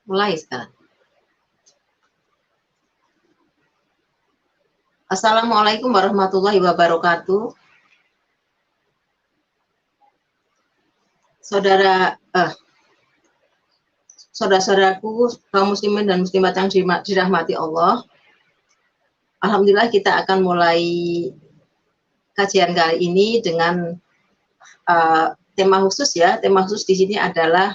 Mulai sekarang. Assalamualaikum warahmatullahi wabarakatuh. Saudara-saudaraku, kaum muslimin dan muslimat yang dirahmati Allah. Alhamdulillah kita akan mulai kajian kali ini dengan tema khusus ya. Tema khusus di sini adalah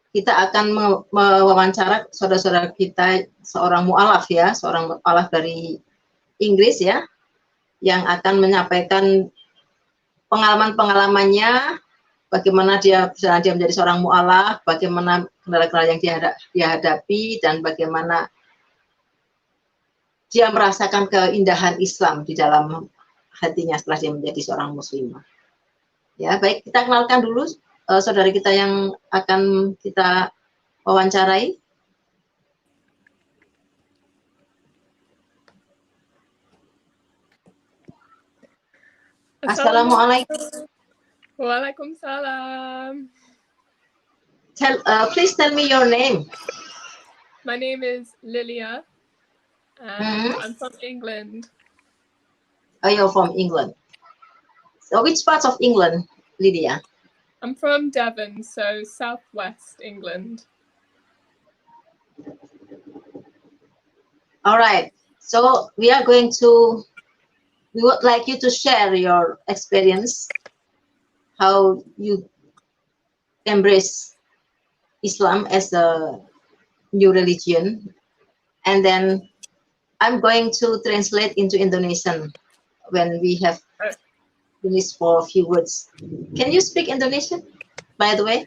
kita akan mewawancara saudara-saudara kita, seorang mu'alaf ya, seorang mu'alaf dari Inggris ya, yang akan menyampaikan pengalaman-pengalamannya, bagaimana dia menjadi seorang mu'alaf, bagaimana kendala-kendala yang dia hadapi, dan bagaimana dia merasakan keindahan Islam di dalam hatinya setelah dia menjadi seorang muslimah. Ya, baik, kita kenalkan dulu saudari kita yang akan kita wawancarai. Assalamualaikum. Waalaikumsalam. Please tell me your name. My name is Lilia, and I'm from England. Oh, you're from England. So which parts of England, Lydia? I'm from Devon, so southwest England. All right. So we would like you to share your experience, how you embrace Islam as a new religion, and then I'm going to translate into Indonesian when we have finished for a few words. Can you speak Indonesian, by the way?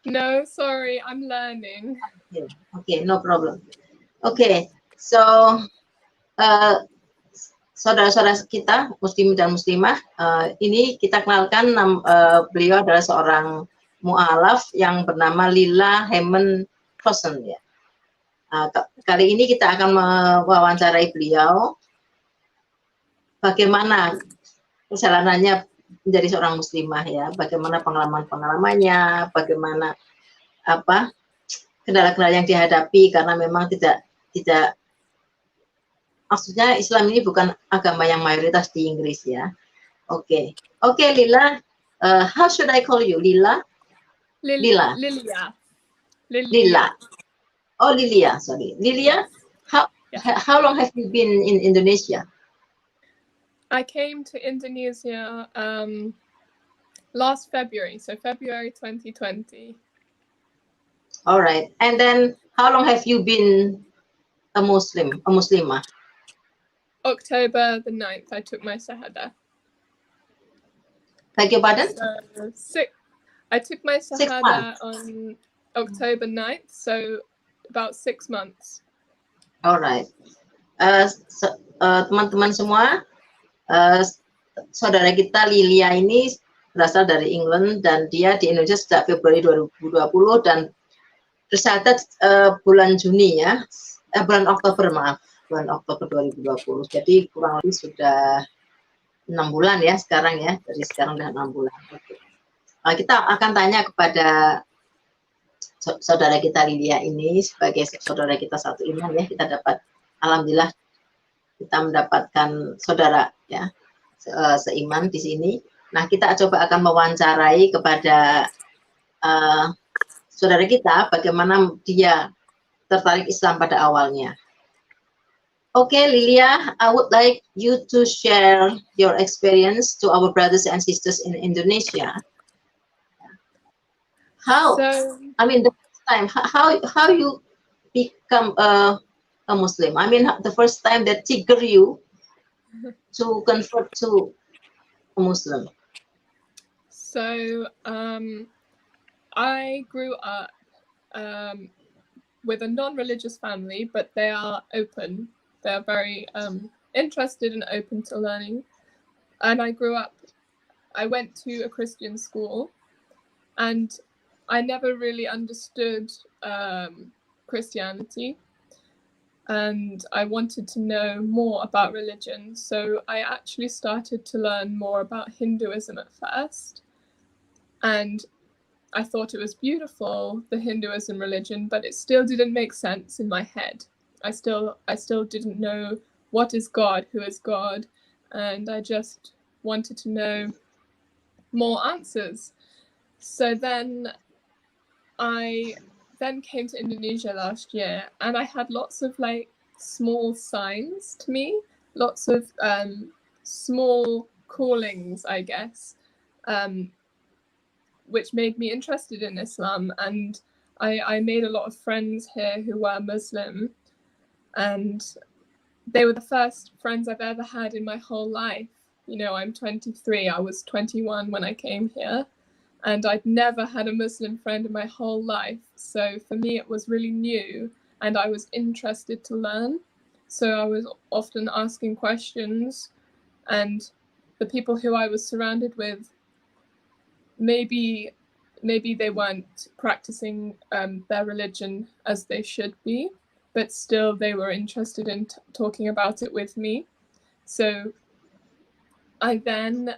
No, sorry, I'm learning. Okay, no problem. Okay, so saudara-saudara kita, muslim dan muslimah, ini kita kenalkan beliau adalah seorang mu'alaf yang bernama Lila Hemen Hosen ya. Kali ini kita akan mewawancarai beliau bagaimana perjalanannya menjadi seorang muslimah ya, bagaimana pengalaman-pengalamannya, bagaimana kendala-kendala yang dihadapi, karena memang tidak maksudnya Islam ini bukan agama yang mayoritas di Inggris ya. Oke, Lila, how should I call you? Lila? Lilia. Oh, Lilia, sorry. Lilia, how long have you been in Indonesia? I came to Indonesia last February, so February 2020. All right. And then how long have you been a Muslimah? October the 9th, I took my Shahada. Beg your pardon? I took my Shahada on October 9th, so about 6 months. All right. Teman-teman semua, saudara kita Lilia ini berasal dari England dan dia di Indonesia sejak Februari 2020 dan tercatat bulan Juni ya, bulan Oktober 2020. Jadi kurang lebih sudah 6 bulan ya sekarang ya, dari sekarang udah 6 bulan. Kita akan tanya kepada saudara kita Lilia ini sebagai saudara kita satu iman ya, kita dapat alhamdulillah kita mendapatkan saudara ya seiman di sini. Nah, kita coba akan mewawancarai kepada saudara kita bagaimana dia tertarik Islam pada awalnya. Okay, Lilia, I would like you to share your experience to our brothers and sisters in Indonesia. How, So I mean, the first time, how you become a Muslim? I mean, the first time that trigger you to convert to a Muslim. So I grew up with a non-religious family, but they are open. They are very interested and open to learning. And I went to a Christian school, and I never really understood Christianity. And I wanted to know more about religion. So I actually started to learn more about Hinduism at first. And I thought it was beautiful, the Hinduism religion, but it still didn't make sense in my head. I still didn't know what is God, who is God, and I just wanted to know more answers. So then I came to Indonesia last year, and I had lots of like small signs to me, lots of small callings, I guess, which made me interested in Islam. And I made a lot of friends here who were Muslim, and they were the first friends I've ever had in my whole life. You know, I'm 23, I was 21 when I came here, and I'd never had a Muslim friend in my whole life. So for me, it was really new, and I was interested to learn. So I was often asking questions, and the people who I was surrounded with, maybe they weren't practicing their religion as they should be, but still they were interested in talking about it with me. So I then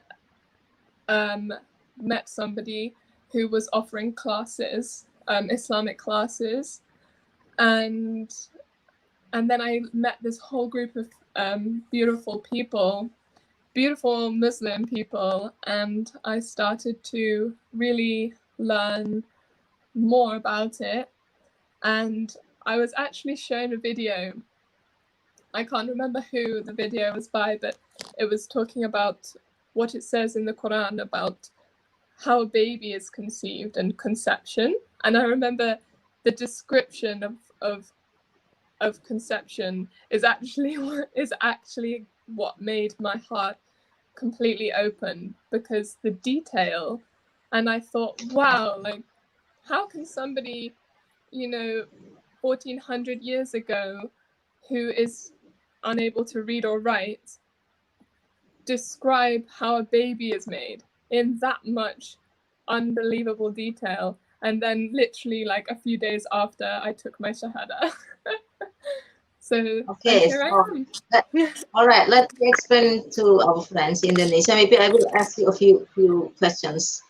met somebody who was offering classes, Islamic classes, and then I met this whole group of beautiful people, beautiful Muslim people, and I started to really learn more about it. And I was actually shown a video. I can't remember who the video was by, but it was talking about what it says in the Quran about how a baby is conceived and conception. And I remember the description of conception is actually what made my heart completely open, because the detail. And I thought, wow, like, how can somebody, 1400 years ago, who is unable to read or write, describe how a baby is made in that much unbelievable detail? And then literally like a few days after, I took my Shahada. So, Okay, here I am. All right, let me explain to our friends in Indonesia. Maybe I will ask you a few questions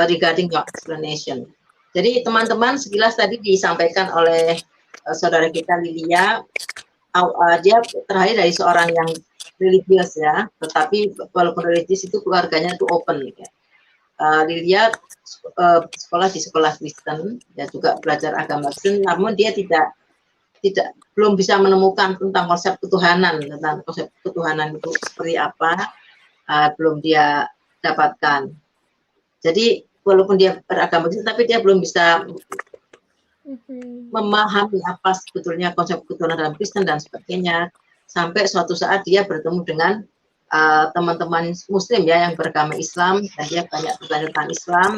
regarding your explanation. Jadi teman-teman, sekilas tadi disampaikan oleh saudara kita Lilia, dia terhadir dari seorang yang religius ya, tetapi walaupun religius itu keluarganya itu open. Ya. Lilia sekolah di sekolah Kristen, dia juga belajar agama Kristen, namun dia belum bisa menemukan tentang konsep ketuhanan itu seperti apa, belum dia dapatkan. Jadi walaupun dia beragama Kristen, tapi dia belum bisa memahami apa sebetulnya konsep ketuhanan dalam Kristen dan sebagainya, sampai suatu saat dia bertemu dengan teman-teman Muslim ya yang beragama Islam, dan dia banyak belajar tentang Islam.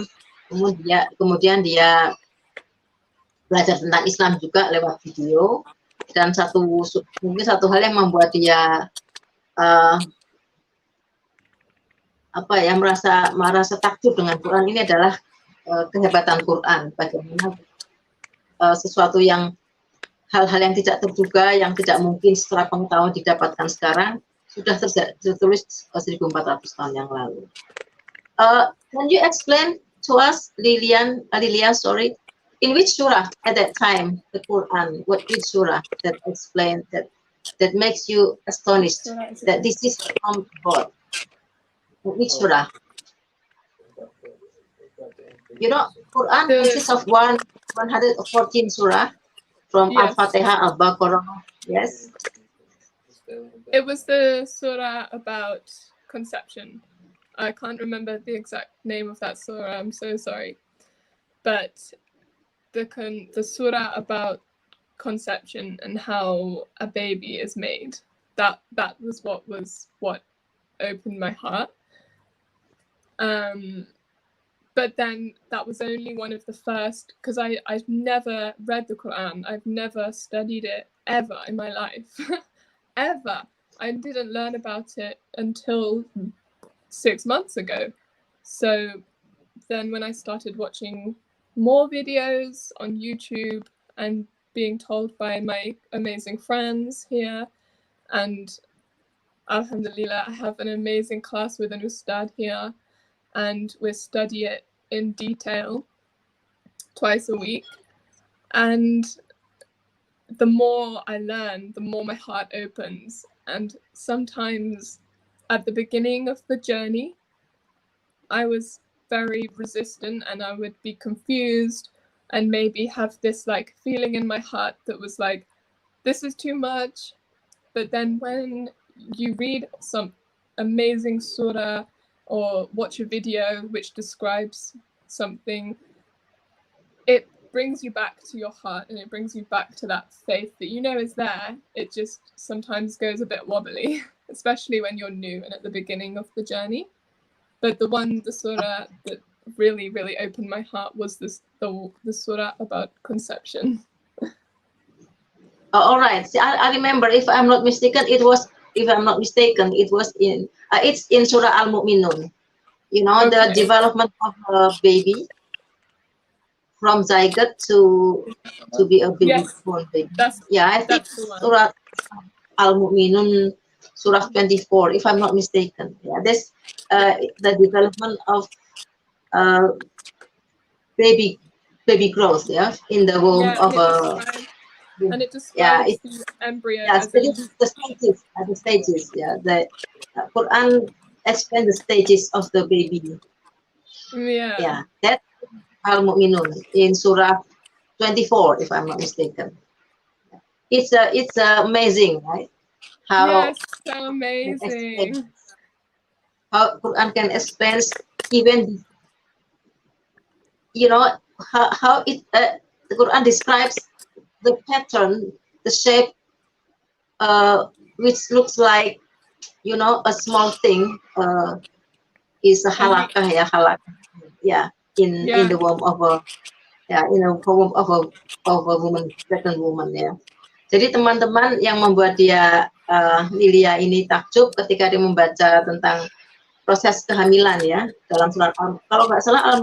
Kemudian dia belajar tentang Islam juga lewat video, dan mungkin satu hal yang membuat dia merasa takjub dengan Quran ini adalah kehebatan Quran, bagaimana sesuatu yang hal-hal yang tidak terduga, yang tidak mungkin setelah pengetahuan didapatkan sekarang, sudah tertulis 1400 tahun yang lalu. Can you explain to us, Lilia, sorry, in which surah at that time the Quran, which surah that explained that makes you astonished that this is from God? Which surah? You know, Quran consists of 114 surah, from Al-Fatihah, Al-Baqarah, Yes. It was the surah about conception. I can't remember the exact name of that surah. I'm so sorry, but the surah about conception and how a baby is made. That was what opened my heart. But then that was only one of the first, because I've never read the Quran. I've never studied it ever in my life. Ever. I didn't learn about it until 6 months ago. So then when I started watching more videos on YouTube and being told by my amazing friends here, and alhamdulillah, I have an amazing class with an ustad here, and we study it in detail twice a week. And the more I learn, the more my heart opens. And sometimes at the beginning of the journey, I was very resistant and I would be confused and maybe have this like feeling in my heart that was like, this is too much. But then when you read some amazing surah or watch a video which describes something, it brings you back to your heart and it brings you back to that faith that you know is there. It just sometimes goes a bit wobbly, especially when you're new and at the beginning of the journey. But the surah that really, really opened my heart was the surah about conception. All right. See, I remember, if I'm not mistaken, it was in it's in Surah Al-Mu'minun. You know, the development of a baby from zygote to be a baby, born baby. I think Surah Al-Mu'minun, Surah 24, if I'm not mistaken. Yeah, this the development of baby growth, in the womb of a. And it describes the embryo as the stages. Yeah, the Quran explains the stages of the baby. Yeah. That Al-Mu'minun in Surah 24, if I'm not mistaken. It's amazing, right? How so amazing. How Quran can explain even, how it the Quran describes the pattern, the shape, which looks like, a small thing, is a halakah, in the womb of a womb of a woman, pregnant woman, ya. Jadi teman-teman yang membuat dia Lilia ini takjub ketika dia membaca tentang proses kehamilan, ya, dalam surat kalau nggak salah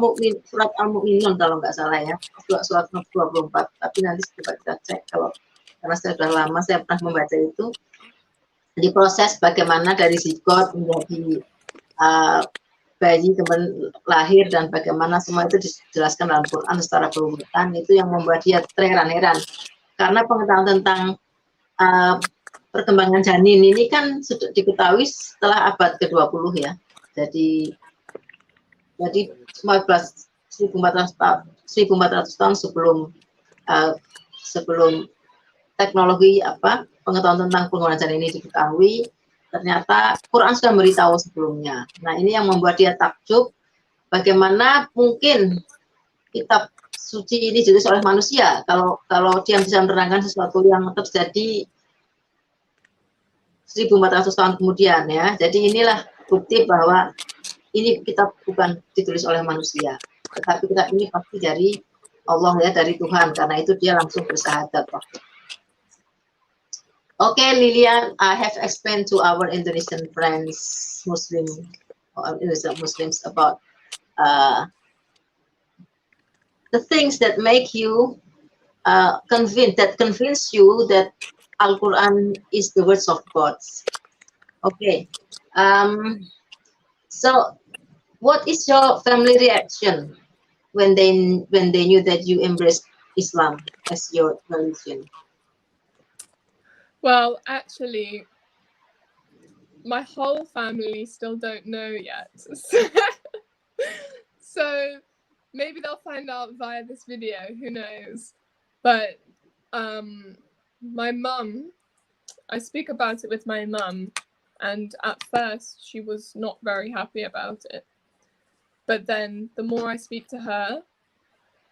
surat Al-Mu'minun, kalau nggak salah, ya, surat 24. Tapi nanti coba kita cek, karena saya sudah lama saya pernah membaca itu, di proses bagaimana dari zigot menjadi bayi, kemudian lahir, dan bagaimana semua itu dijelaskan dalam Quran secara berurutan. Itu yang membuat dia terheran-heran, karena pengetahuan tentang perkembangan janin ini kan sudah diketahui setelah abad ke-20, ya. Jadi 1400 tahun sebelum teknologi pengetahuan tentang penggunaan janin ini diketahui, ternyata Quran sudah memberitahu sebelumnya. Nah, ini yang membuat dia takjub, bagaimana mungkin kitab suci ini ditulis oleh manusia kalau dia bisa menerangkan sesuatu yang terjadi 1400 tahun kemudian, ya. Jadi inilah bukti bahwa ini kitab bukan ditulis oleh manusia, tetapi kitab ini pasti dari Allah, ya, dari Tuhan, karena itu dia langsung bersyahadat. Okay, Lilian, I have explained to our Indonesian friends, Muslims about the things that make you convince you that Al-Quran is the words of God. Okay. So what is your family reaction when they knew that you embraced Islam as your religion? Well, actually, my whole family still don't know yet. So maybe they'll find out via this video, who knows. But my mum speak about it with my mum, and at first she was not very happy about it. But then the more I speak to her,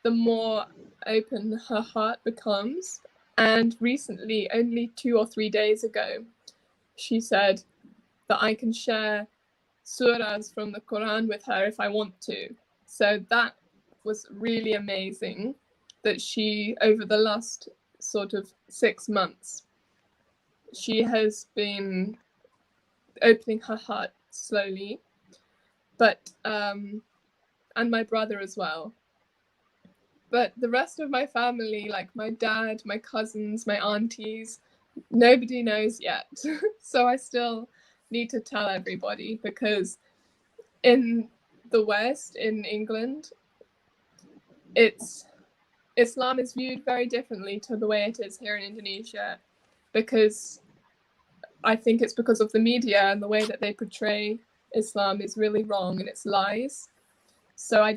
the more open her heart becomes. And recently, only 2 or 3 days ago, she said that I can share surahs from the Quran with her if I want to. So that was really amazing, that she, over the last sort of 6 months, she has been opening her heart slowly. But and my brother as well. But the rest of my family, like my dad, my cousins, my aunties, nobody knows yet. So I still need to tell everybody, because in the West, in England, Islam is viewed very differently to the way it is here in Indonesia, because I think it's because of the media and the way that they portray Islam is really wrong and it's lies. So I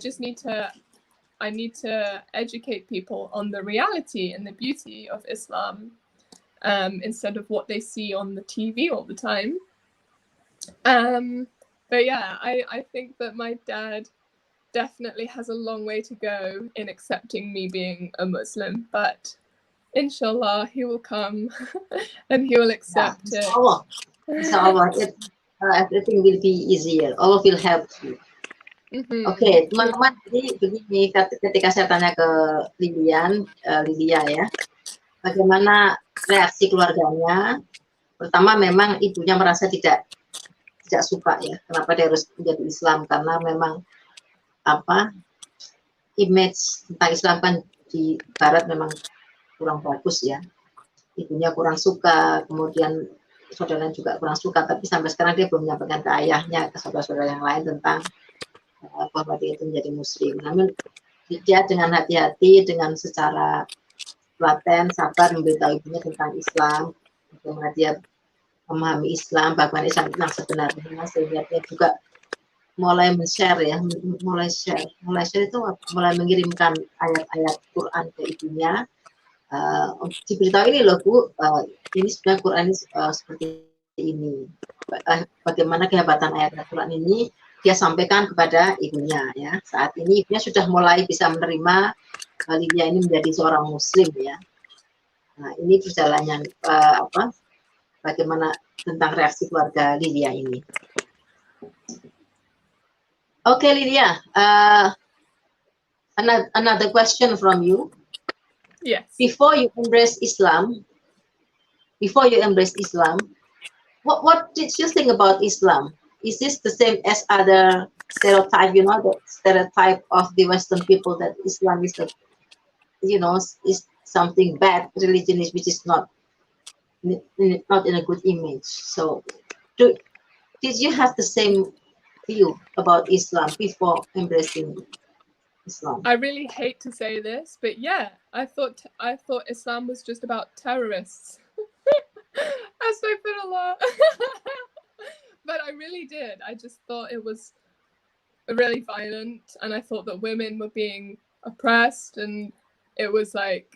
need to educate people on the reality and the beauty of Islam, instead of what they see on the TV all the time. But yeah, I think that my dad definitely has a long way to go in accepting me being a Muslim, but inshallah he will come and he will accept it. Inshallah, everything will be easier. Allah will help you. Oke, teman-teman, jadi begini, ketika saya tanya ke Lydia ya, bagaimana reaksi keluarganya? Pertama, memang ibunya merasa tidak suka ya, kenapa dia harus menjadi Islam, karena memang image tentang Islam kan di Barat memang kurang bagus ya. Ibunya kurang suka, kemudian saudaranya juga kurang suka, tapi sampai sekarang dia belum menyampaikan ke ayahnya, ke saudara-saudara yang lain tentang bahwa dia itu menjadi Muslim. Namun dia dengan hati-hati, dengan secara telaten, sabar memberitahu ibunya tentang Islam, bagaimana dia memahami Islam, bagaimana Islam yang sebenarnya, sehingga dia juga mulai men-share ya, mulai share itu mulai mengirimkan ayat-ayat Quran ke ibunya. Diberitahu ini loh Bu, ini sebenarnya Quran ini seperti ini. Bagaimana kehebatan ayat Quran ini dia sampaikan kepada ibunya ya. Saat ini ibunya sudah mulai bisa menerima Lydia ini menjadi seorang Muslim ya. Nah, ini perjalanan bagaimana tentang reaksi keluarga Lydia ini. Okay, Lydia, another question from you. Yes. Before you embrace Islam, what did you think about Islam? Is this the same as other stereotype, the stereotype of the Western people that Islam is is something bad religion, which is not in a good image. So, did you have the same view about Islam before embracing Islam? I really hate to say this, but yeah, I thought Islam was just about terrorists. Astaghfirullah. But I really did. I just thought it was really violent, and I thought that women were being oppressed, and it was like,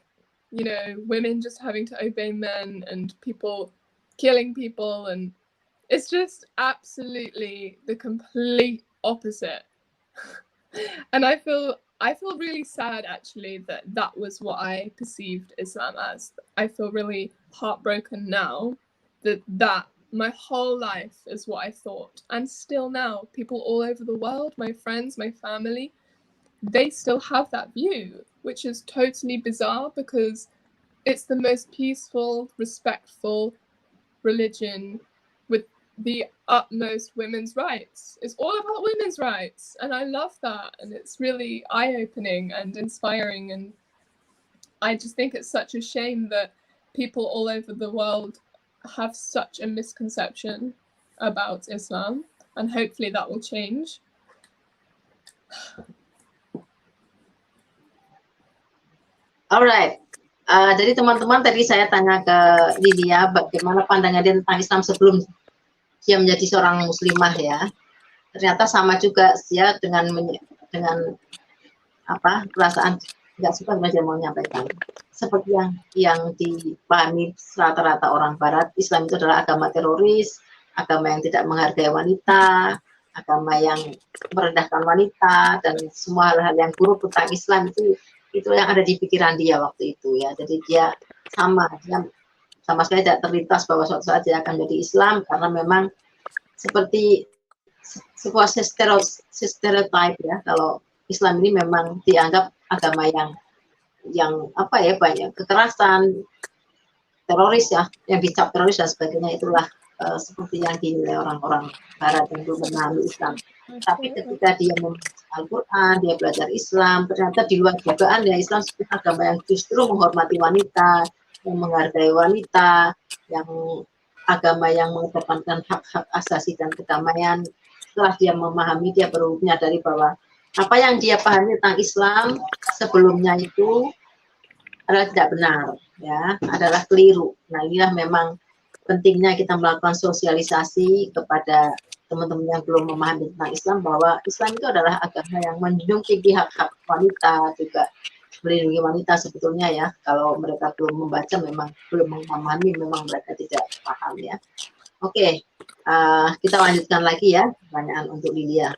women just having to obey men and people killing people, and it's just absolutely the complete opposite. And I feel really sad actually that was what I perceived Islam as. I feel really heartbroken now that my whole life is what I thought, and still now people all over the world, my friends, my family, they still have that view, which is totally bizarre because it's the most peaceful, respectful religion with the utmost women's rights. It's all about women's rights, and I love that, and it's really eye-opening and inspiring, and I just think it's such a shame that people all over the world have such a misconception about Islam, and hopefully that will change. Alright, jadi teman-teman tadi saya tanya ke Lydia bagaimana pandangan dia tentang Islam sebelum dia menjadi seorang muslimah ya. Ternyata sama juga dia dengan perasaan nggak suka belajar mau menyampaikan. Seperti yang dipahami rata-rata orang Barat, Islam itu adalah agama teroris, agama yang tidak menghargai wanita, agama yang merendahkan wanita, dan semua hal-hal yang buruk tentang Islam itu yang ada di pikiran dia waktu itu ya. Jadi dia sama sekali tidak terlintas bahwa suatu saat dia akan menjadi Islam, karena memang seperti sebuah stereotype ya, kalau Islam ini memang dianggap agama yang apa ya, banyak kekerasan, teroris ya, yang dicap teroris dan sebagainya. Itulah seperti yang dinilai orang-orang Barat yang belum memahami Islam. Tapi ketika dia membaca Al-Quran, dia belajar Islam, ternyata di luar dugaan ya, Islam sebagai agama yang justru menghormati wanita, yang menghargai wanita, yang agama yang mengedepankan hak-hak asasi dan kedamaian. Setelah dia memahami, dia baru menyadari bahwa apa yang dia pahami tentang Islam sebelumnya itu adalah tidak benar, ya, adalah keliru. Nah, inilah memang pentingnya kita melakukan sosialisasi kepada teman-teman yang belum memahami tentang Islam, bahwa Islam itu adalah agama yang menjunjung tinggi hak-hak wanita, juga melindungi wanita sebetulnya ya. Kalau mereka belum membaca, memang belum memahami, memang mereka tidak paham ya. Oke, kita lanjutkan lagi ya, pertanyaan untuk Lilia.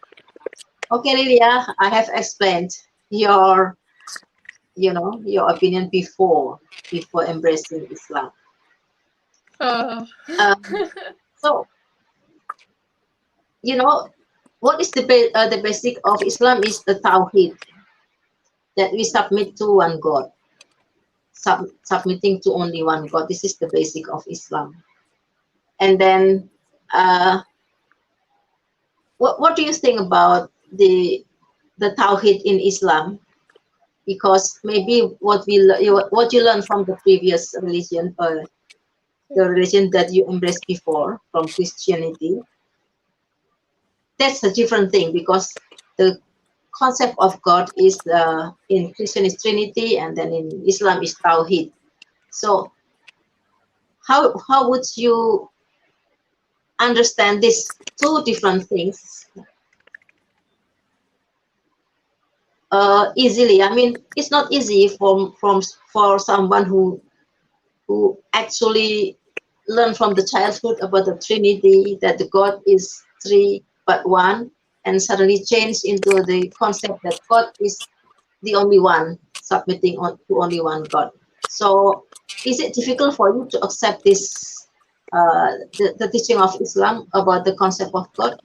Oke, Lilia, I have explained your opinion before embracing Islam. So, what is the basic of Islam is the Tawhid, that we submit to one God, submitting to only one God. This is the basic of Islam. And then, what do you think about the Tawhid in Islam? Because maybe what you learned from the previous religion, or the religion that you embraced before from Christianity, that's a different thing, because the concept of God is in Christian is Trinity, and then in Islam is Tawhid. So how would you understand these two different things easily? I mean, it's not easy for someone who actually learn from the childhood about the Trinity, that the God is three but one, and suddenly change into the concept that God is the only one, submitting to only one God. So is it difficult for you to accept this, the teaching of Islam about the concept of God?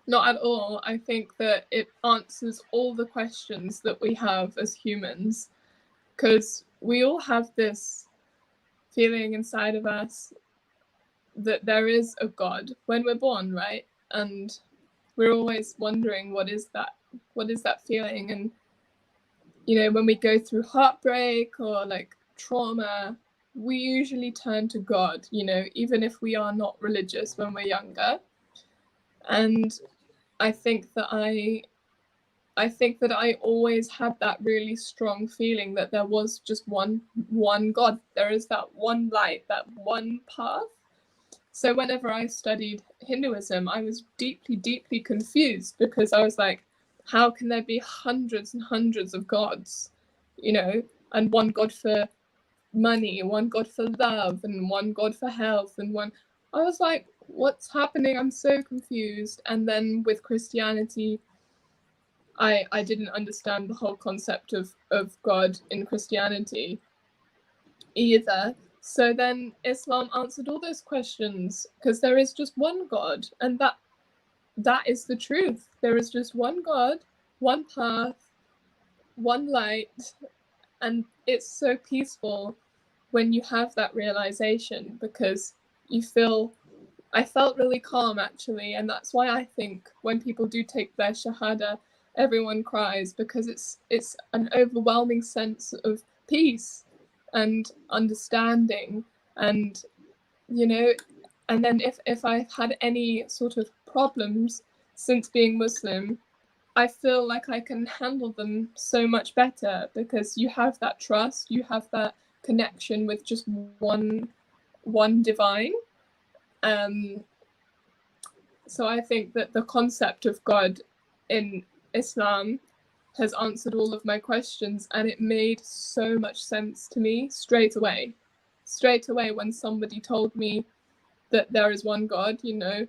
Not at all. I think that it answers all the questions that we have as humans, because we all have this feeling inside of us that there is a God when we're born, right? And we're always wondering, what is that feeling? And when we go through heartbreak or like trauma, we usually turn to God, even if we are not religious when we're younger. And I think that I always had that really strong feeling that there was just one God. There is that one light, that one path. So whenever I studied Hinduism, I was deeply, deeply confused, because I was like, how can there be hundreds and hundreds of gods, and one God for money, one God for love, and one God for health, and one. I was like, what's happening? I'm so confused. And then with Christianity, I didn't understand the whole concept of God in Christianity either. So then Islam answered all those questions, because there is just one God, and that is the truth. There is just one God, one path, one light, and it's so peaceful when you have that realization, because I felt really calm actually, and that's why I think when people do take their shahada, everyone cries, because it's an overwhelming sense of peace and understanding. And and then if I've had any sort of problems since being Muslim, I feel like I can handle them so much better, because you have that trust, you have that connection with just one divine. So I think that the concept of God in Islam has answered all of my questions, and it made so much sense to me straight away. Straight away, when somebody told me that there is one God, you know,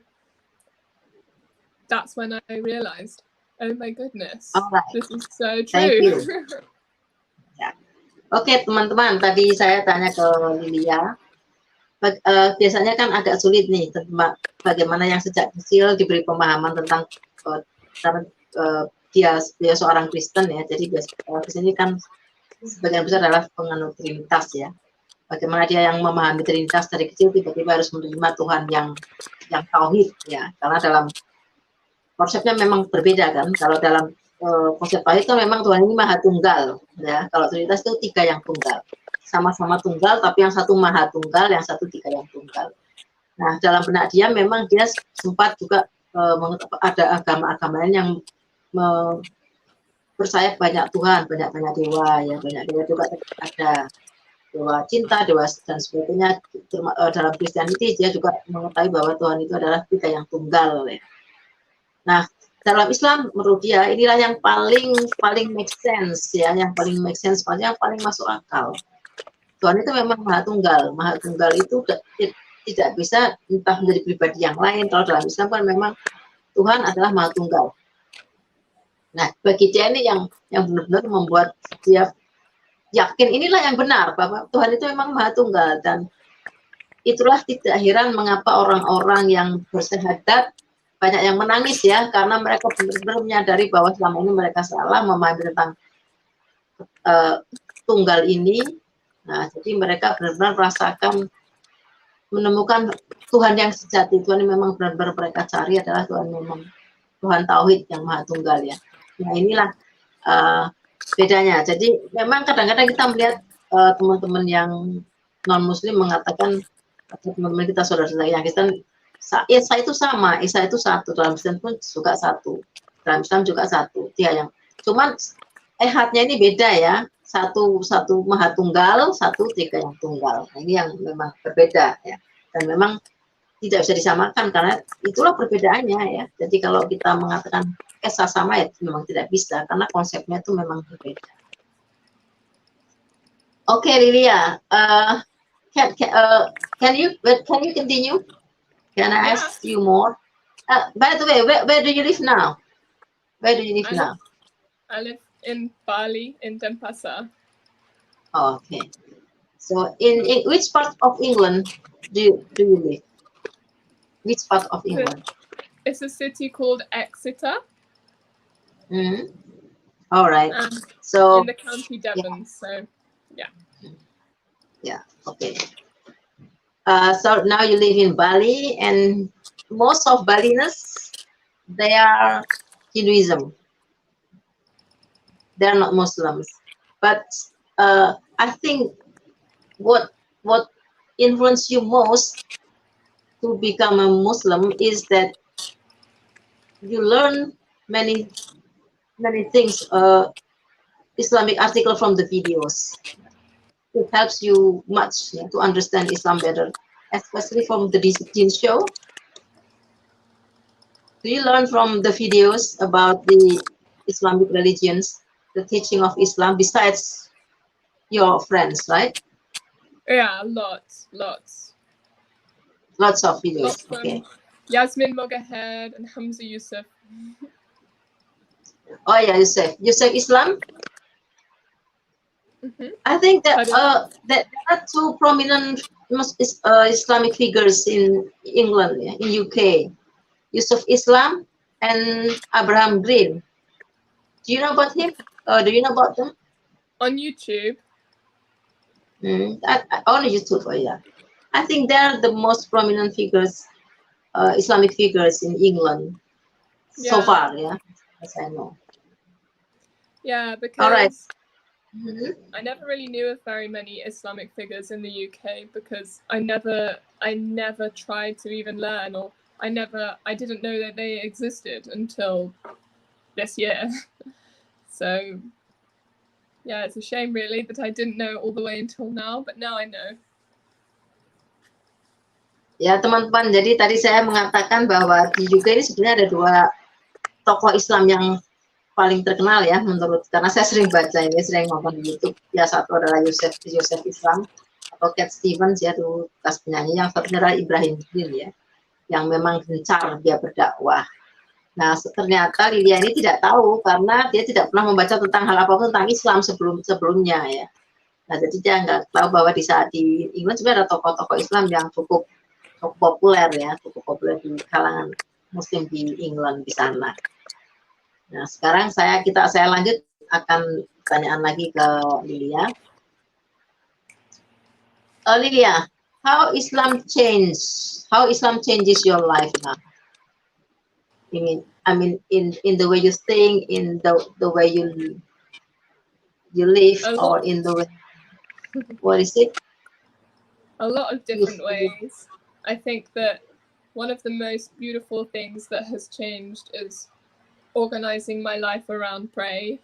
that's when I realized, oh my goodness, this is so true. Thank you. Ya. Oke, teman-teman, tadi saya tanya ke Lilia, biasanya kan agak sulit nih bagaimana yang sejak kecil diberi pemahaman tentang karena dia seorang Kristen ya, jadi di sini kan sebagian besar adalah penganut Trinitas ya. Bagaimana dia yang memahami Trinitas dari kecil tiba-tiba harus menerima Tuhan yang tauhid ya, karena dalam konsepnya memang berbeda kan. Kalau dalam konsep tauhid itu memang Tuhan ini maha tunggal ya. Kalau Trinitas itu tiga yang tunggal, sama-sama tunggal tapi yang satu maha tunggal, yang satu tiga yang tunggal. Nah, dalam benak dia memang dia sempat juga ada agama-agama lain yang percaya banyak Tuhan, banyak dewa ya, banyak dewa juga ada dewa cinta, dewa dan sebagainya. Dalam Kristianiti dia juga mengetahui bahwa Tuhan itu adalah tiga yang tunggal ya. Nah, dalam Islam menurut dia inilah yang paling make sense ya, yang paling make sense, yang paling masuk akal. Tuhan itu memang maha tunggal. Maha tunggal itu tidak bisa entah menjadi pribadi yang lain. Kalau dalam Islam kan memang Tuhan adalah maha tunggal. Nah, bagi dia ini yang benar-benar membuat dia yakin inilah yang benar, bahwa Tuhan itu memang maha tunggal. Dan itulah tidak heran mengapa orang-orang yang bersyahadat banyak yang menangis ya, karena mereka benar-benar menyadari bahwa selama ini mereka salah memahami tentang tunggal ini. Nah, jadi mereka benar-benar merasakan menemukan Tuhan yang sejati. Tuhan yang memang benar-benar mereka cari adalah Tuhan memang Tuhan tauhid yang maha tunggal ya. Nah, inilah bedanya. Jadi memang kadang-kadang kita melihat teman-teman yang non Muslim mengatakan, teman-teman kita saudara-saudara yang Kristen, Isa itu sama, Isa itu satu, dalam Islam pun juga satu, dalam Islam juga satu. Dia yang cuman ehadnya ini beda ya, satu maha tunggal, satu tiga yang tunggal. Nah, ini yang memang berbeda ya, dan memang tidak bisa disamakan karena itulah perbedaannya ya. Jadi kalau kita mengatakan esa sama ya memang tidak bisa karena konsepnya itu memang berbeda. Oke, Lilia, can you continue? Can I ask you more? By the way, where do you live now? Where do you live now? I live in Bali, in Denpasar. Oh, okay. So, in which part of England do you live? Which part of England? It's a city called Exeter. Mm-hmm. All right. So in the county Devon. Yeah. So, yeah. Yeah. Okay. So now you live in Bali, and most of Balinese, they are Hinduism. They are not Muslims. But I think what influenced you most to become a Muslim is that you learn many things, Islamic article from the videos. It helps you much to understand Islam better, especially from the Discipline show. Do you learn from the videos about the Islamic religions, the teaching of Islam, besides your friends, right? Yeah, lots. Lots of videos. Lots okay. Yasmin Mogahed and Hamza Yusuf. Oh yeah, Yusuf Islam. Mm-hmm. I think that there are two prominent Islamic figures in England, in UK, Yusuf Islam and Abraham Green. Do you know about him? Do you know about them? On YouTube. On YouTube, yeah. I think they're the most prominent figures, Islamic figures in England so far, yeah, as I know. Yeah, because all right. I never really knew of very many Islamic figures in the UK because I never tried to even learn, or I didn't know that they existed until this year. So yeah, it's a shame really that I didn't know all the way until now, but now I know. Ya teman-teman, jadi tadi saya mengatakan bahwa di UK ini sebenarnya ada dua tokoh Islam yang paling terkenal ya karena saya sering baca ini, sering nonton di YouTube. Ya satu adalah Yosef Islam atau Cat Stevens ya, tuh bekas penyanyi. Yang satunya adalah Ibrahim Din ya, yang memang gencar dia berdakwah. Nah, ternyata Lilia ini tidak tahu karena dia tidak pernah membaca tentang hal apapun tentang Islam sebelumnya ya. Nah, jadi dia nggak tahu bahwa di saat di England juga ada tokoh-tokoh Islam yang cukup populer ya, cukup populer di kalangan Muslim di England di sana. Nah, sekarang saya lanjut akan pertanyaan lagi ke Lilia. Lilia, how Islam changes your life now? I mean, in the way you think, in the way you live, or in the way, what is it? A lot of different ways. I think that one of the most beautiful things that has changed is organizing my life around praying,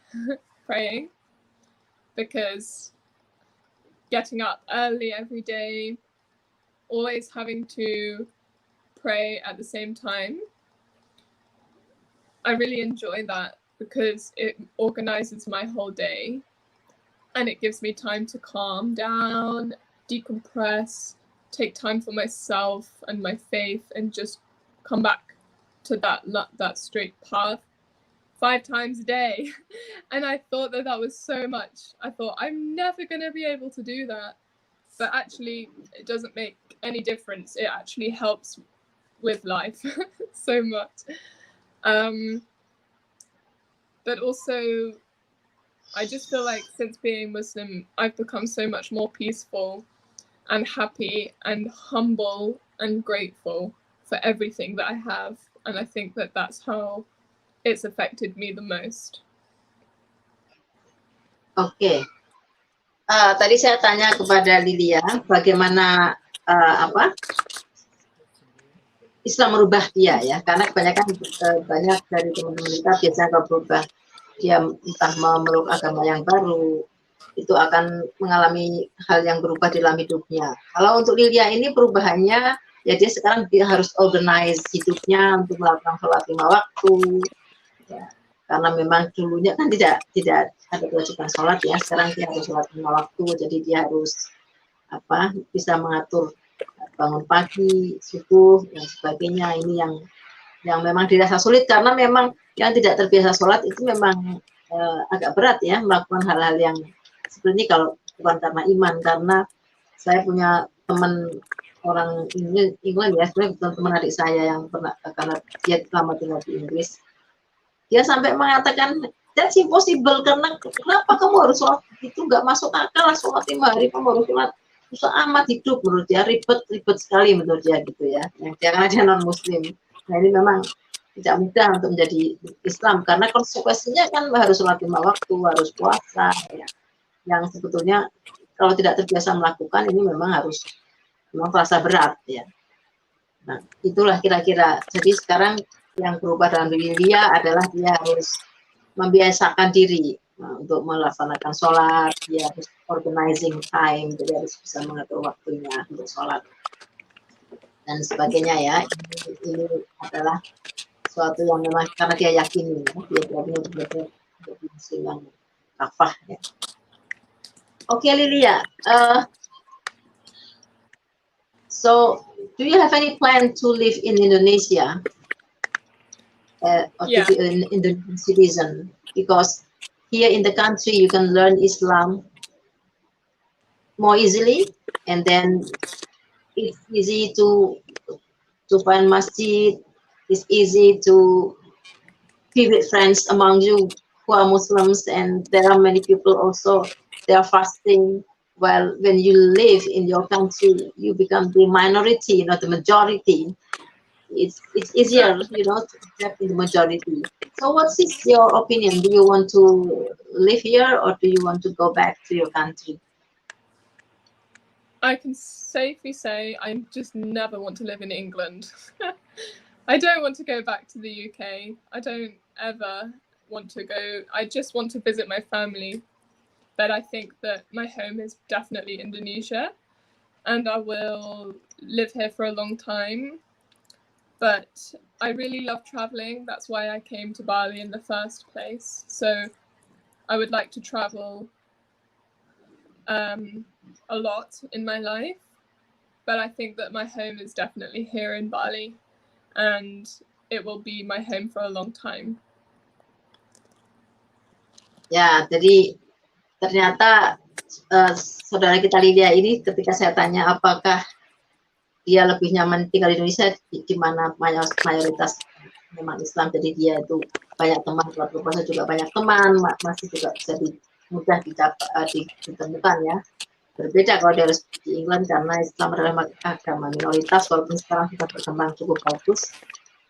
because getting up early every day, always having to pray at the same time, I really enjoy that because it organizes my whole day and it gives me time to calm down, decompress, take time for myself and my faith, and just come back to that straight path 5 times a day. And I thought that was so much. I thought I'm never going to be able to do that. But actually, it doesn't make any difference. It actually helps with life so much. But also, I just feel like since being Muslim, I've become so much more peaceful and happy and humble and grateful for everything that I have. And I think that that's how it's affected me the most. Oke. Tadi saya tanya kepada Lilia bagaimana Islam merubah dia ya, karena kebanyakan banyak dari teman-teman kita biasanya kalau berubah dia entah memeluk agama yang baru, itu akan mengalami hal yang berubah dalam hidupnya. Kalau untuk Lilia ini perubahannya ya, dia sekarang dia harus organize hidupnya untuk melakukan sholat 5 waktu ya, karena memang dulunya kan tidak ada kewajiban sholat ya, sekarang dia harus sholat 5 waktu, jadi dia harus bisa mengatur bangun pagi, subuh dan sebagainya. Ini yang memang dirasa sulit karena memang yang tidak terbiasa sholat itu memang agak berat ya melakukan hal-hal yang seperti ini kalau bukan karena iman. Karena saya punya teman orang England ya, sebenarnya teman adik saya yang pernah, karena dia lama tinggal di Inggris, dia sampai mengatakan that's impossible, karena kenapa kamu harus sholat, itu nggak masuk akal lah, sholat 5 hari kamu harus sholat, susah amat hidup, menurut dia ribet sekali menurut dia gitu ya. Karena dia non Muslim. Nah, ini memang tidak mudah untuk menjadi Islam karena konsekuensinya kan harus sholat 5 waktu, harus puasa ya. Yang sebetulnya kalau tidak terbiasa melakukan ini memang terasa berat ya. Nah, itulah kira-kira. Jadi sekarang yang berubah dalam diri dia adalah dia harus membiasakan diri untuk melaksanakan sholat, dia harus organizing time, jadi harus bisa mengatur waktunya untuk sholat dan sebagainya ya. Ini adalah suatu yang memang karena dia yakini ya, dia yakini untuk Muslim yang kafah ya. Oke, Lilia, so do you have any plan to live in Indonesia or to be an Indonesian citizen? Because here in the country you can learn Islam more easily, and then it's easy to find masjid, it's easy to be with friends among you who are Muslims, and there are many people also, they are fasting. Well, when you live in your country, you become the minority, not the majority. It's easier, to accept in the majority. So what is your opinion? Do you want to live here or do you want to go back to your country? I can safely say I just never want to live in England. I don't want to go back to the UK. I don't ever want to go. I just want to visit my family. But I think that my home is definitely Indonesia, and I will live here for a long time. But I really love traveling. That's why I came to Bali in the first place. So I would like to travel a lot in my life. But I think that my home is definitely here in Bali, and it will be my home for a long time. Ya, jadi ternyata saudara kita Lydia ini ketika saya tanya apakah dia lebih nyaman tinggal di Indonesia di mana mayoritas memang Islam, jadi dia itu banyak teman, kalau berpuasa juga banyak teman, masih juga bisa mudah ditemukan ya. Berbeda kalau dia harus di England karena Islam adalah agama minoritas, walaupun sekarang sudah berkembang cukup bagus,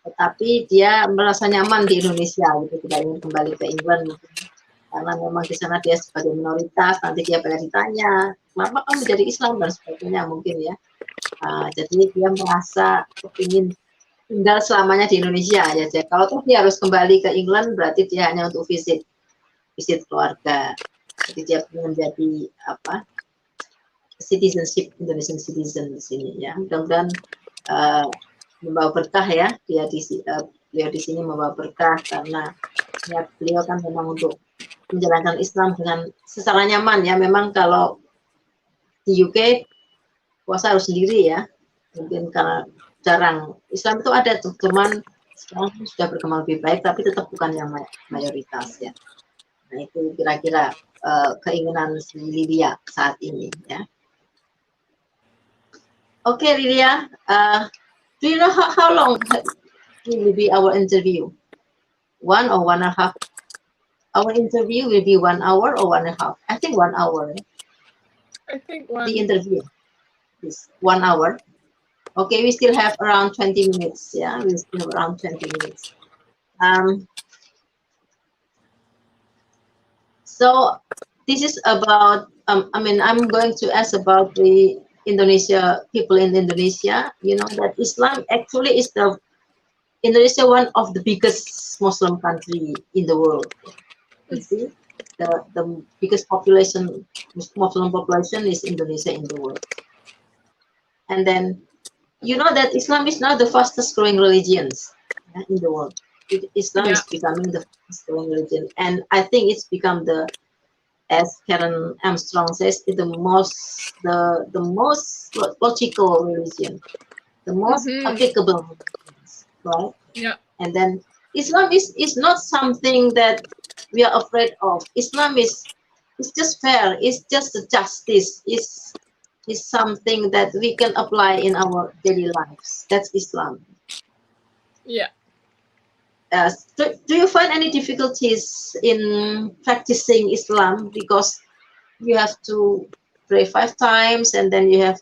tetapi dia merasa nyaman di Indonesia gitu, tidak ingin kembali ke England mungkin. Karena memang di sana dia sebagai minoritas, nanti dia banyak ditanya, kenapa kamu menjadi Islam dan sebagainya mungkin ya. Jadi dia merasa kepingin tinggal selamanya di Indonesia ya. Jadi kalau tuh dia harus kembali ke England, berarti dia hanya untuk visit keluarga. Jadi dia ingin menjadi citizenship, Indonesian citizen di sini ya. Mudah-mudahan membawa berkah ya. Beliau di sini membawa berkah karena niat beliau kan memang untuk menjalankan Islam dengan secara nyaman ya. Memang kalau di UK puasa harus sendiri ya, mungkin karena jarang. Islam itu ada tuh, cuman sekarang sudah berkembang lebih baik, tapi tetap bukan yang mayoritas ya. Nah itu kira-kira keinginan si Lydia saat ini ya. Okay, Lydia, do you know how long will be our interview? 1 or 1.5? Our interview will be 1 hour or 1.5? I think 1 hour. I think one. The interview is 1 hour. Okay, we still have around 20 minutes. Yeah, we still have around 20 minutes. So this is about, I'm going to ask about the people in Indonesia. You know that Islam actually is Indonesia one of the biggest Muslim country in the world. You see, the biggest Muslim population is Indonesia in the world. And then, you know that Islam is now the fastest growing religions in the world. Islam is becoming the fastest growing religion. And I think it's become as Karen Armstrong says, the most logical religion, the most applicable religion, right? Yeah. And then Islam is not something that we are afraid of. Islam is just fair. It's just justice. It's something that we can apply in our daily lives. That's Islam. Yeah. Do you find any difficulties in practicing Islam because you have to pray 5 times and then you have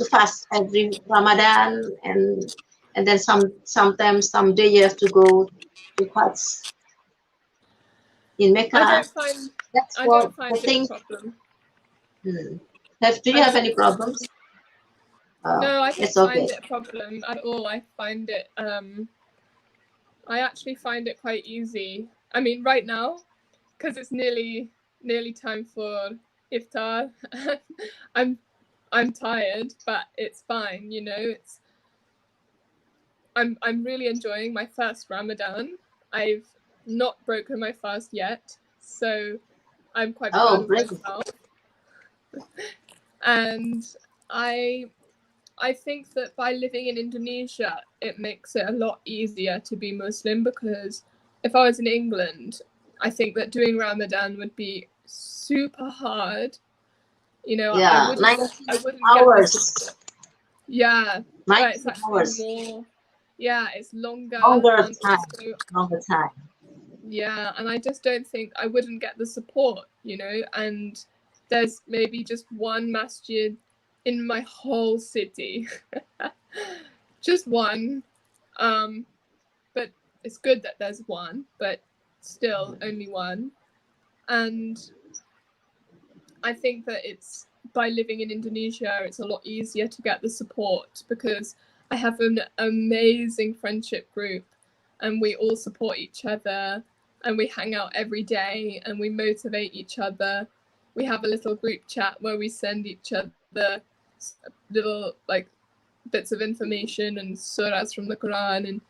to fast every Ramadan and then sometimes someday you have to go to Hajj in Mecca? I don't find it a problem. Do you have any problems? No, I don't it's okay. find it a problem at all. I find it, I actually find it quite easy. I mean, right now, because it's nearly time for iftar, I'm tired, but it's fine. You know, I'm really enjoying my first Ramadan. I've not broken my fast yet, so I'm quite proud of myself. And I think that by living in Indonesia, it makes it a lot easier to be Muslim, because if I was in England, I think that doing Ramadan would be super hard. You know, yeah, I wouldn't hours. Yeah, 9 it's actually hours. More. Yeah, it's longer time. Yeah, and I just don't think I wouldn't get the support, you know, and there's maybe just one masjid in my whole city. Just one. But it's good that there's one, but still only one. And I think that it's by living in Indonesia, it's a lot easier to get the support, because I have an amazing friendship group and we all support each other and we hang out every day and we motivate each other. We have a little group chat where we send each other little bits of information and surahs from the Quran, and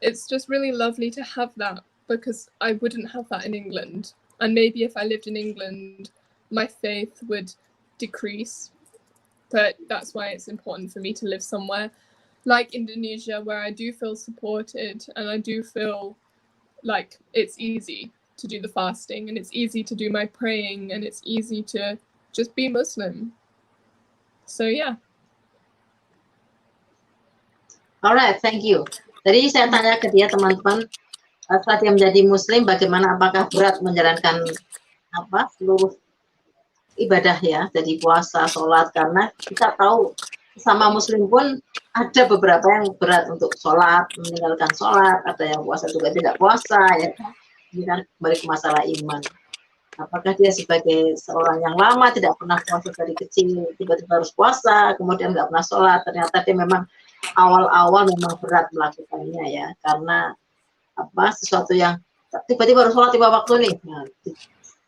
it's just really lovely to have that, because I wouldn't have that in England. And maybe if I lived in England, my faith would decrease. But that's why it's important for me to live somewhere like Indonesia, where I do feel supported, and I do feel like it's easy to do the fasting, and it's easy to do my praying, and it's easy to just be Muslim. So yeah. Alright, thank you. Tadi saya tanya ke dia, teman-teman, setelah dia menjadi Muslim, bagaimana, apakah berat menjalankan seluruh ibadah ya, jadi puasa, sholat, karena kita tahu sama Muslim pun ada beberapa yang berat untuk sholat, meninggalkan sholat, ada yang puasa juga tidak puasa ya. Ini kan kembali ke masalah iman. Apakah dia sebagai seorang yang lama tidak pernah puasa dari kecil, tiba-tiba harus puasa, kemudian nggak pernah sholat, ternyata dia memang awal-awal memang berat melakukannya ya, karena sesuatu yang tiba-tiba harus sholat tiba waktu nih.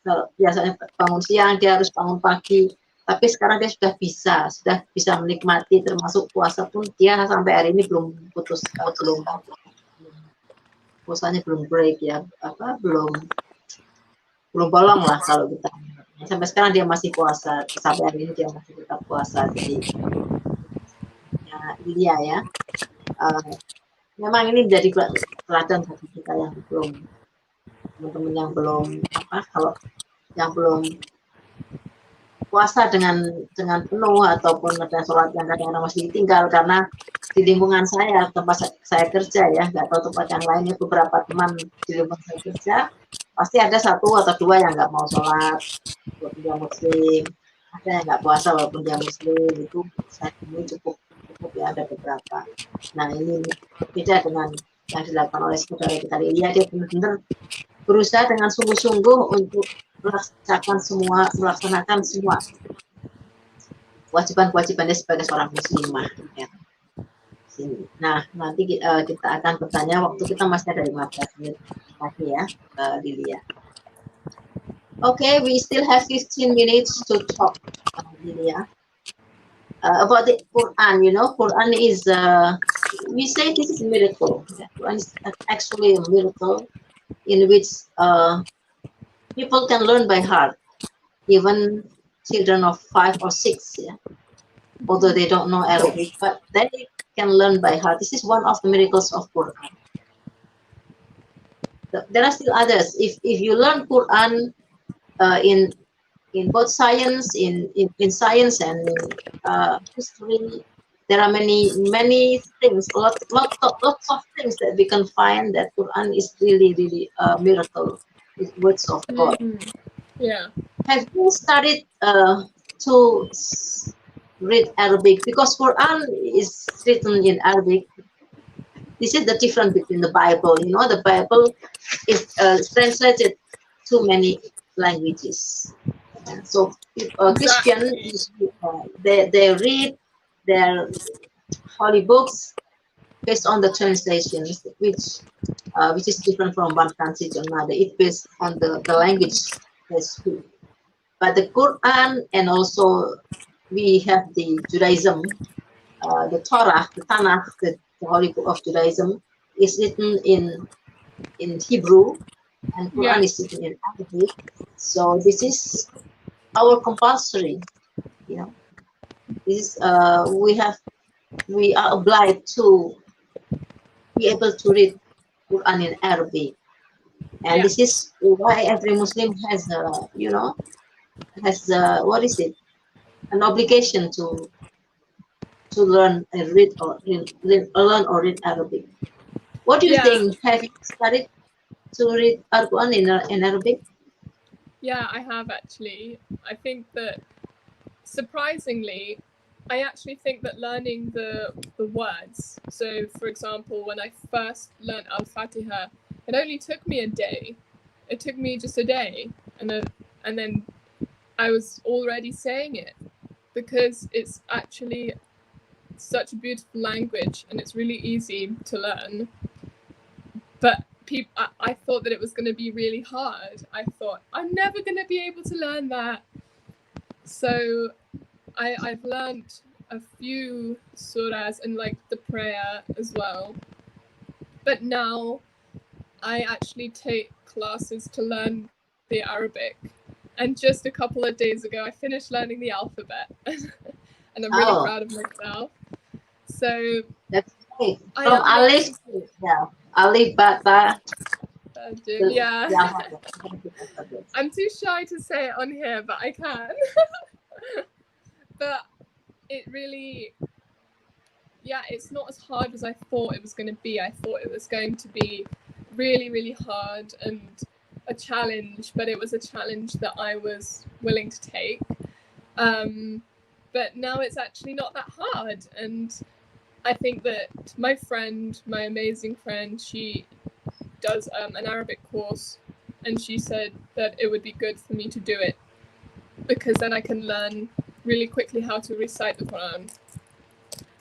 Nah, biasanya bangun siang, dia harus bangun pagi, tapi sekarang dia sudah bisa menikmati, termasuk puasa pun dia sampai hari ini belum putus, puasanya belum break ya, belum bolong lah kalau kita. Sampai sekarang dia masih puasa, sampai hari ini dia masih tetap puasa. Jadi ya, ya. Memang ini menjadi teladan bagi kita yang belum, teman-teman yang belum kalau yang belum puasa dengan penuh, ataupun ada sholat yang kadang-kadang masih ditinggal, karena di lingkungan saya, tempat saya kerja ya, nggak tahu tempat yang lainnya, beberapa teman di lingkungan saya kerja pasti ada satu atau dua yang nggak mau sholat walaupun dia Muslim, ada yang nggak puasa walaupun dia Muslim, itu saya temui cukup ya, ada beberapa. Nah, ini beda dengan yang dilakukan oleh saudara kita Lilia. Dia benar-benar berusaha dengan sungguh-sungguh untuk melaksanakan semua kewajiban-kewajibannya sebagai seorang muslimah ya. Nah, nanti kita akan bertanya, waktu kita masih ada 15 menit lagi ya, Lilia. Okay, we still have 15 minutes to talk, Lilia. About the Quran, Quran is, we say this is a miracle. The Quran is actually a miracle in which people can learn by heart, even children of 5 or 6, yeah, although they don't know Arabic, but they can learn by heart. This is one of the miracles of Quran. There are still others. If you learn Quran in both science, in science and history, there are many things, lots of things that we can find that Quran is really a miracle. It's words of God. Yeah. Have you started to read Arabic? Because Quran is written in Arabic. This is the difference between the Bible. The Bible is translated to many languages. So Christians, they read their holy books based on the translations, which is different from one country to another. It's based on the language they speak. But the Quran, and also we have the Judaism, the Torah, the Tanakh, the holy book of Judaism, is written in Hebrew, and Quran is written in Arabic. So this is our compulsory, This is we are obliged to be able to read Quran in Arabic, and this is why every Muslim has an obligation to learn and read or read Arabic. What do you think? Have you started to read Quran in Arabic? Yeah, I have actually. I think that, surprisingly, I actually think that learning the words, so for example, when I first learned Al-Fatiha, it only took me a day. It took me just a day, and then I was already saying it, because it's actually such a beautiful language and it's really easy to learn. But I thought that it was going to be really hard. I thought, I'm never going to be able to learn that. So I've learned a few surahs and like the prayer as well. But now I actually take classes to learn the Arabic. And just a couple of days ago, I finished learning the alphabet. And I'm really proud of myself. So that's great. From Alif, yeah, Alif, Bata. Yeah. I'm too shy to say it on here, but I can. But it really, yeah, it's not as hard as I thought it was going to be. I thought it was going to be really, really hard and a challenge, but it was a challenge that I was willing to take. But now it's actually not that hard. And I think that my friend, my amazing friend, she does an Arabic course, and she said that it would be good for me to do it because then I can learn really quickly how to recite the Quran.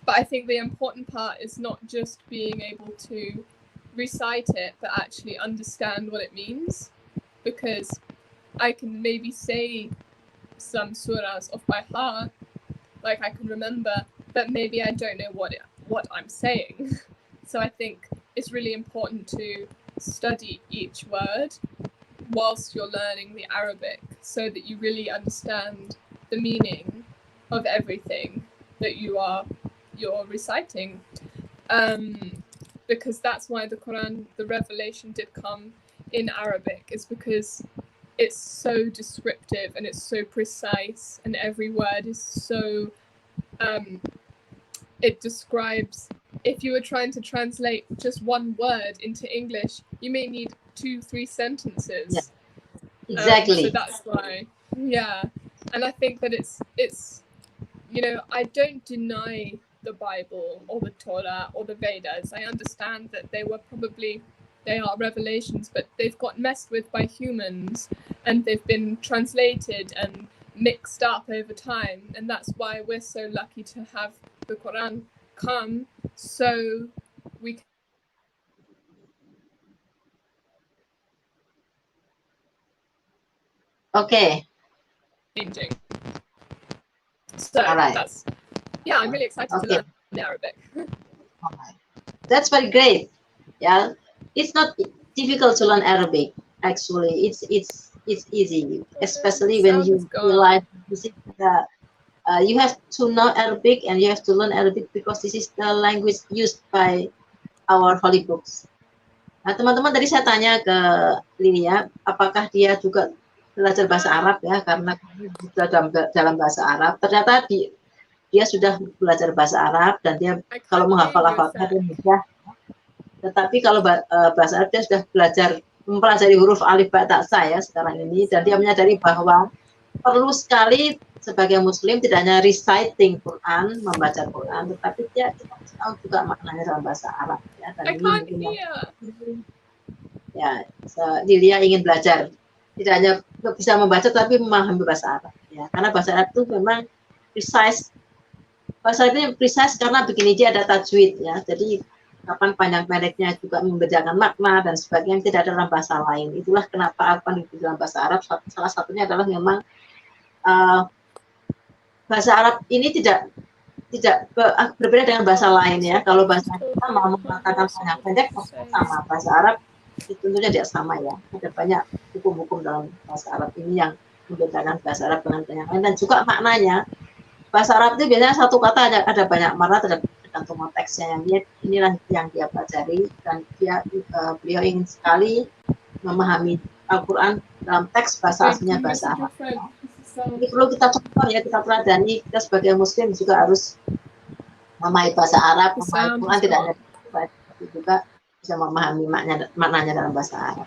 But I think the important part is not just being able to recite it, but actually understand what it means, because I can maybe say some surahs off by heart, like I can remember, but maybe I don't know what I'm saying. So I think it's really important to study each word whilst you're learning the Arabic so that you really understand the meaning of everything that you're reciting. Because that's why the Quran, the revelation did come in Arabic, is because it's so descriptive and it's so precise, and every word is so it describes. If you were trying to translate just one word into English, you may need 2-3 sentences. Yeah. Exactly. So that's why, yeah. And I think that it's you know, I don't deny the Bible or the Torah or the Vedas. I understand that they are revelations, but they've got messed with by humans, and they've been translated and mixed up over time, and that's why we're so lucky to have the Quran come, so we can. Okay. Changing. So that's, yeah, I'm really excited to learn Arabic. That's very great. Yeah, it's not difficult to learn Arabic. Actually, it's easy, especially when you realize you have to know Arabic and you have to learn Arabic because this is the language used by our holy books. Nah, teman-teman, tadi saya tanya ke Lilia, apakah dia juga belajar bahasa Arab ya, karena dalam bahasa Arab. Ternyata dia sudah belajar bahasa Arab dan dia kalau menghafal-hafalnya dia mudah. Tetapi kalau bahasa Arab dia sudah mempelajari huruf alif ba ta sa ya sekarang ini, dan dia menyadari bahwa perlu sekali sebagai muslim tidak hanya reciting Quran, membaca Quran, tetapi dia harus tahu juga maknanya dalam bahasa Arab ya. Dan ini ya, Lilia ingin belajar tidak hanya bisa membaca tapi memahami bahasa Arab ya, karena bahasa Arab itu memang precise. Bahasa Arab ini precise karena begini, dia ada tajwid ya, jadi kapan panjang pendeknya juga membedakan makna dan sebagainya, tidak ada dalam bahasa lain. Itulah kenapa apa di dalam bahasa Arab salah satunya adalah memang bahasa Arab ini tidak berbeda dengan bahasa lain ya. Kalau bahasa kita mau mengatakan panjang pendek sama, bahasa Arab itu tentunya tidak sama ya. Ada banyak hukum-hukum dalam bahasa Arab ini yang membedakan bahasa Arab dengan yang lain, dan juga maknanya. Bahasa Arab itu biasanya satu kata ada banyak makna tergantung konteksnya. Inilah yang dia pelajari, dan beliau ingin sekali memahami Al-Quran dalam teks bahasa aslinya bahasa Arab. Ini perlu kita contoh ya, kita teladani. Kita sebagai muslim juga harus memahami bahasa Arab, memahami Quran tidak hanya tapi juga bisa memahami maknanya dalam bahasa Arab.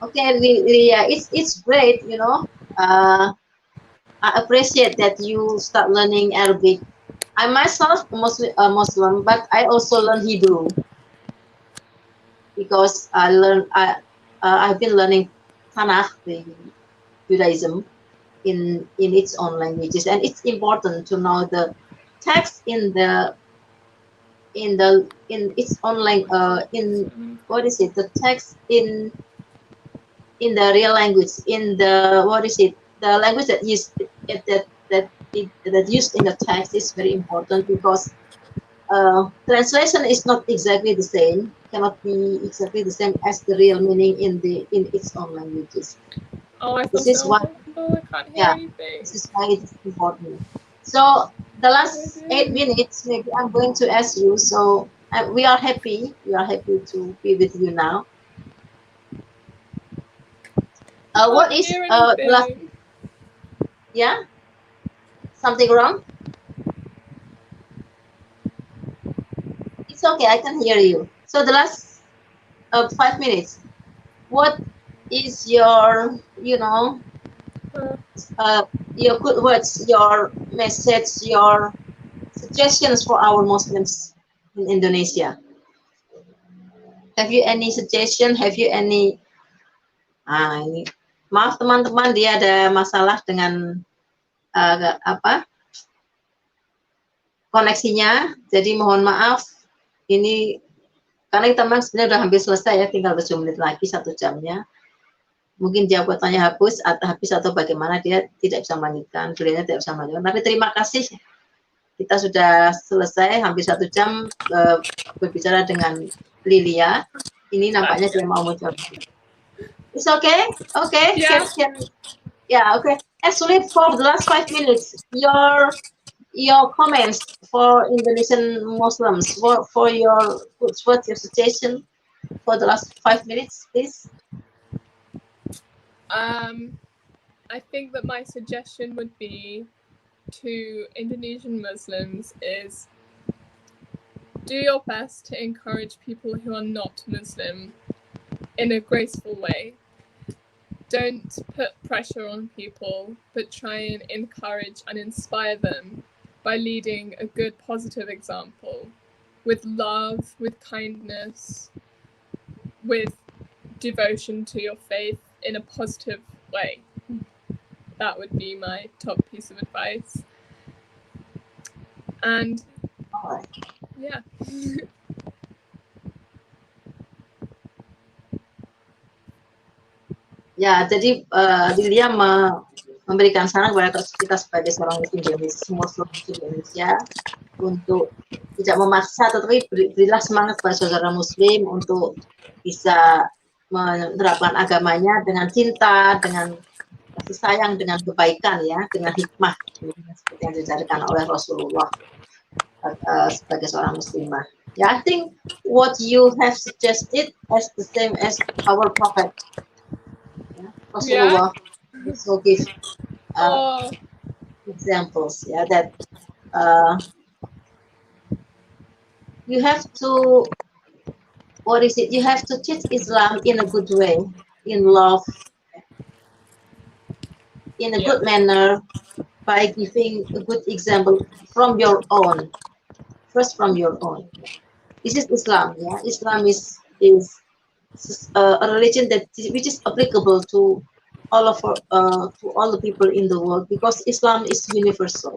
Okay, Lia, it's great, you know. I appreciate that you start learning Arabic. I myself a Muslim, but I also learn Hebrew because I've been learning Tanakh, the Judaism, in its own languages, and it's important to know the text in its own language. The text in the real language, in the the language that that used in the text is very important, because translation is not exactly the same, cannot be exactly the same as the real meaning in its own languages. Oh, I feel This is so why, uncomfortable. I can't hear yeah, anything. this is why it is important. So the What do I last eight do? minutes, maybe I'm going to ask you. So we are happy. We are happy to be with you now. I What can't is hear the last? anything. Yeah, something wrong? It's okay. I can hear you. So the last 5 minutes. What is your, Uh, uh, your good words, your message, your suggestions for our Muslims in Indonesia? Have you any suggestion? Have you any? Ini, maaf teman-teman, dia ada masalah dengan apa koneksinya. Jadi mohon maaf. Ini karena kita memang sebenarnya udah hampir selesai ya, tinggal 7 menit lagi 1 jamnya. Mungkin jawabannya habis atau bagaimana, dia tidak bisa melanjutkan, beliaunya tidak bisa melanjutkan. Tapi terima kasih, kita sudah selesai hampir 1 jam berbicara dengan Lilia. Ini nampaknya dia mau mencoba. It's okay, okay, yeah. yeah, okay. Actually, for the last 5 minutes, your comments for Indonesian Muslims, for your what's your suggestion for the last 5 minutes, please? I think that my suggestion would be to Indonesian Muslims is do your best to encourage people who are not Muslim in a graceful way. Don't put pressure on people, but try and encourage and inspire them by leading a good, positive example with love, with kindness, with devotion to your faith in a positive way. That would be my top piece of advice. And yeah. Ya, jadi Lilia memberikan saran kepada kita sebagai seorang Muslim di Indonesia untuk tidak memaksa, tetapi berilah semangat kepada saudara Muslim untuk bisa menerapkan agamanya dengan cinta, dengan kasih sayang, dengan kebaikan, ya, dengan hikmah, seperti yang diajarkan oleh Rasulullah sebagai seorang Muslimah. Yeah, I think what you have suggested is the same as our Prophet. Rasulullah also give examples. Yeah, that you have to. What is it? You have to teach Islam in a good way, in love, in a good manner, by giving a good example from your own. First, from your own. This is Islam. Yeah, Islam is a religion which is applicable to all the people in the world, because Islam is universal.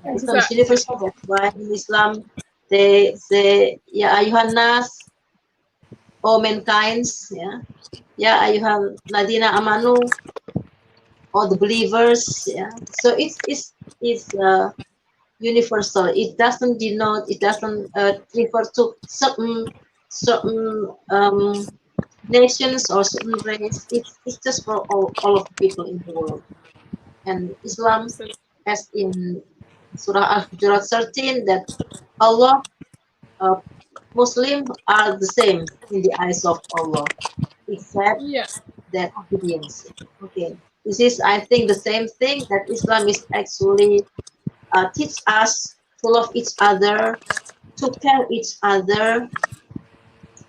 Exactly. Islam is universal. That's why in Islam they say, "Ya ayuhan nas, O mankind, ya ayuhan ladina amanu, or the believers." Yeah, so it's universal. It doesn't denote. It doesn't refer to certain nations or certain race. It's just for all of the people in the world. And Islam, as in Surah Al-Hujurat 13, that Allah, Muslims are the same in the eyes of Allah, except their obedience. Okay, this is, I think, the same thing that Islam is actually teach us to love each other, to care each other.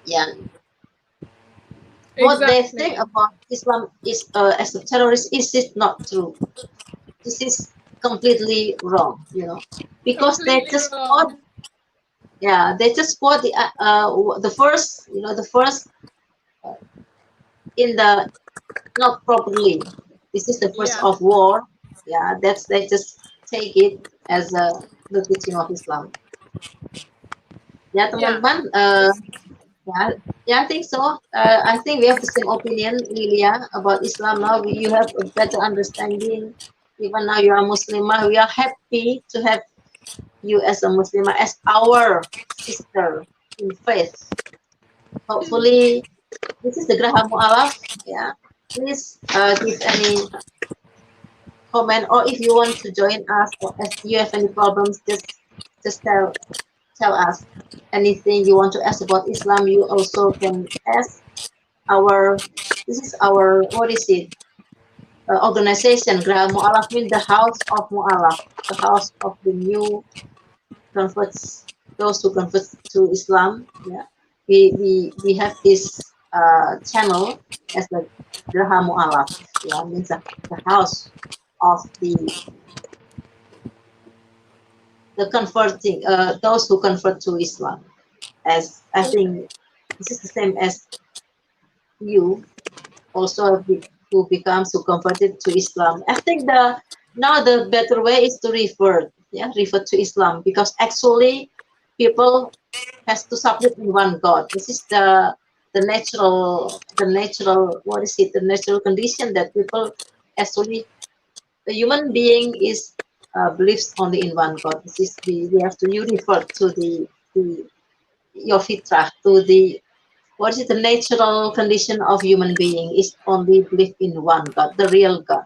Yeah. What they think about Islam is as a terrorist is it not true? This is completely wrong, because they just quote, they just quote the first, the first in the not properly. This is the first of war. Yeah, they just take it as the teaching of Islam. Ya, teman-teman. Yeah, I think so. I think we have the same opinion, Lilia, about Islam now. You have a better understanding Even now you are Muslimah, we are happy to have you as a Muslimah, as our sister in faith. Hopefully, this is the Graha Mu'alaf. Yeah. Please give any comment, or if you want to join us, or if you have any problems, just tell us anything you want to ask about Islam. You also can ask our. This is our, what is it? Organization. Graha Mu'alaf means the house of Mu'alaf, the house of the new converts, those who convert to Islam. Yeah, we have this channel as the Graha Mu'alaf. Yeah, means the house of the converting, those who convert to Islam. As I think this is the same as you also who becomes, who converted to Islam. I think now the better way is to refer to Islam, because actually people has to submit in one God. This is the natural, what is it, the natural condition that people actually, the human being is believes only in one God. This is we have to, you refer to the your fitrah, to the, what is it, the natural condition of human being is only believe in one God, the real God.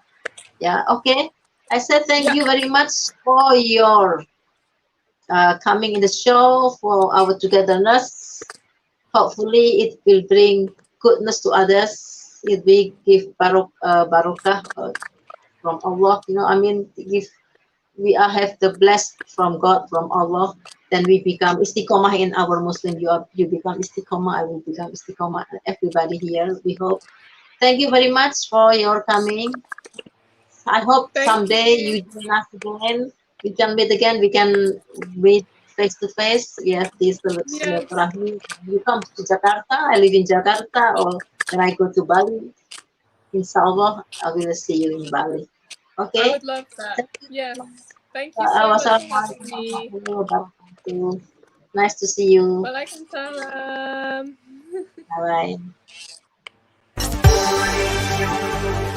Yeah, okay. I said thank Yeah. you very much for your coming in the show, for our togetherness. Hopefully it will bring goodness to others. It will give barakah from Allah. I mean, if we are have the blessed from God, from Allah, then we become istiqomah in our Muslim. You become istiqomah, I will become istiqomah. Everybody here, we hope. Thank you very much for your coming. I hope Thank someday you. you join us again. We can meet again. We can meet face to face. We have this Yes, silaturahmi. You come to Jakarta. I live in Jakarta, or when I go to Bali, inshallah, I will see you in Bali. I Okay. would love that. Thank you. Yes. Thank you so much for having Wassalamualaikum me. warahmatullahi wabarakatuh. Nice to see you. Waalaikumsalam. Bye bye.